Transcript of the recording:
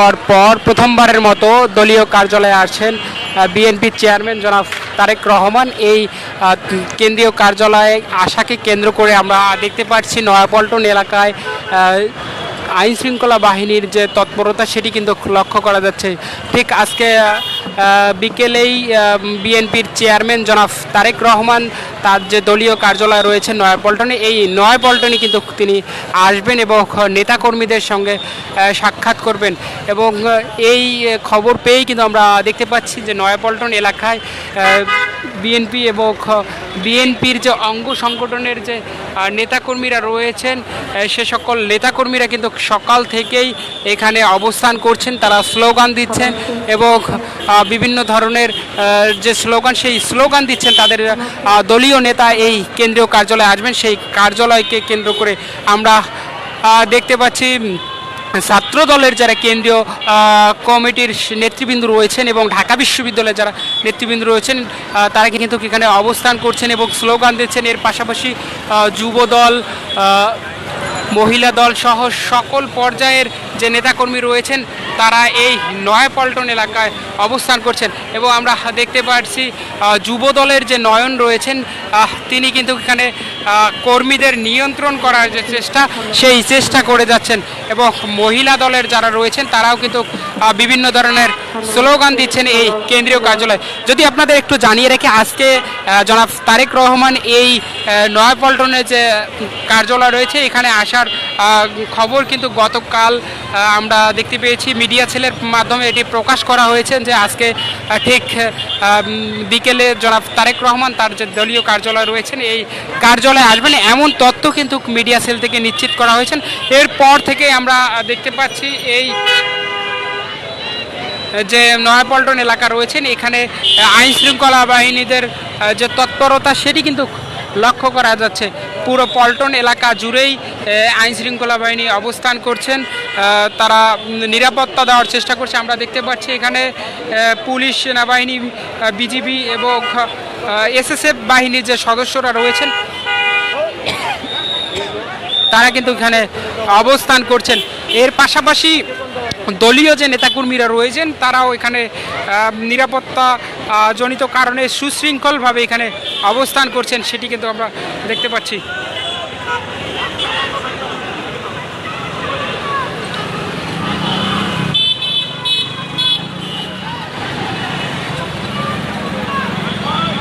হওয়ার পর প্রথমবারের মতো দলীয় কার্যালয়ে আসছেন বিএনপির চেয়ারম্যান জনাব তারেক রহমান। এই কেন্দ্রীয় কার্যালয়ে আসাকে কেন্দ্র করে আমরা দেখতে পাচ্ছি নয়াপল্টন এলাকায় আইন শৃঙ্খলা বাহিনীর যে তৎপরতা সেটি কিন্তু লক্ষ্য করা যাচ্ছে। ঠিক আজকে বিকেলেই বিএনপির চেয়ারম্যান জনাব তারেক রহমান তার যে দলীয় কার্যালয় রয়েছে নয়াপল্টনে, এই নয়াপল্টনে কিন্তু তিনি আসবেন এবং নেতাকর্মীদের সঙ্গে সাক্ষাৎ করবেন। এবং এই খবর পেয়েই কিন্তু আমরা দেখতে পাচ্ছি যে নয়াপল্টন এলাকায় বিএনপি এবং বিএনপির যে অঙ্গ সংগঠনের যে নেতাকর্মীরা রয়েছেন সে সকল নেতাকর্মীরা কিন্তু সকাল থেকেই এখানে অবস্থান করছেন। তারা স্লোগান দিচ্ছেন এবং বিভিন্ন ধরনের যে স্লোগান সেই স্লোগান দিচ্ছেন। তাদের দলীয় নেতা এই কেন্দ্রীয় কার্যালয়ে আসবেন, সেই কার্যালয়কে কেন্দ্র করে আমরা দেখতে পাচ্ছি ছাত্র দলের যারা কেন্দ্রীয় কমিটির নেতৃবৃন্দ রয়েছেন এবং ঢাকা বিশ্ববিদ্যালয়ের যারা নেতৃবৃন্দ রয়েছেন তারা কিন্তু এখানে অবস্থান করছেন এবং স্লোগান দিচ্ছেন। এর পাশাপাশি যুব দল, মহিলা দল সহ সকল পর্যায়ের যে নেতাকর্মী রয়েছেন তারা এই নয়াপল্টন এলাকায় অবস্থান করছেন। এবং আমরা দেখতে পাচ্ছি যুব দলের যে নয়ন রয়েছেন তিনি কিন্তু এখানে কর্মীদের নিয়ন্ত্রণ করার যে চেষ্টা সেই চেষ্টা করে যাচ্ছেন। এবং মহিলা দলের যারা রয়েছেন তারাও কিন্তু বিভিন্ন ধরনের স্লোগান দিচ্ছেন এই কেন্দ্রীয় কার্যালয়। যদি আপনাদের একটু জানিয়ে রেখে আজকে জনাব তারেক রহমান এই নয়াপল্টনে যে কার্যালয় রয়েছে এখানে আসার খবর কিন্তু গতকাল আমরা দেখতে পেয়েছি, মিডিয়া সেলের মাধ্যমে এটি প্রকাশ করা হয়েছে যে আজকে ঠিক বিকেলে জনাব তারেক রহমান তার যে দলীয় কার্যালয় রয়েছেন এই কার্যালয়ে আসবেন, এমন তথ্য কিন্তু মিডিয়া সেল থেকে নিশ্চিত করা হয়েছে। এরপর থেকে আমরা দেখতে পাচ্ছি এই যে নয়াপল্টন এলাকা রয়েছেন এখানে আইন শৃঙ্খলা বাহিনীদের যে তৎপরতা সেটি কিন্তু লক্ষ্য করা যাচ্ছে। পুরো পল্টন এলাকা জুড়েই আইন শৃঙ্খলা বাহিনী অবস্থান করছেন, তারা নিরাপত্তা দেওয়ার চেষ্টা করছে। আমরা দেখতে পাচ্ছি এখানে পুলিশ, সেনাবাহিনী, বিজিবি এবং এসএসএফ বাহিনীর যে সদস্যরা রয়েছেন তারা কিন্তু এখানে অবস্থান করছেন। এর পাশাপাশি দলীয় যে নেতাকর্মীরা রয়েছেন তারাও এখানে নিরাপত্তা জনিত কারণে সুশৃঙ্খলভাবে এখানে অবস্থান করছেন, সেটি কিন্তু আমরা দেখতে পাচ্ছি।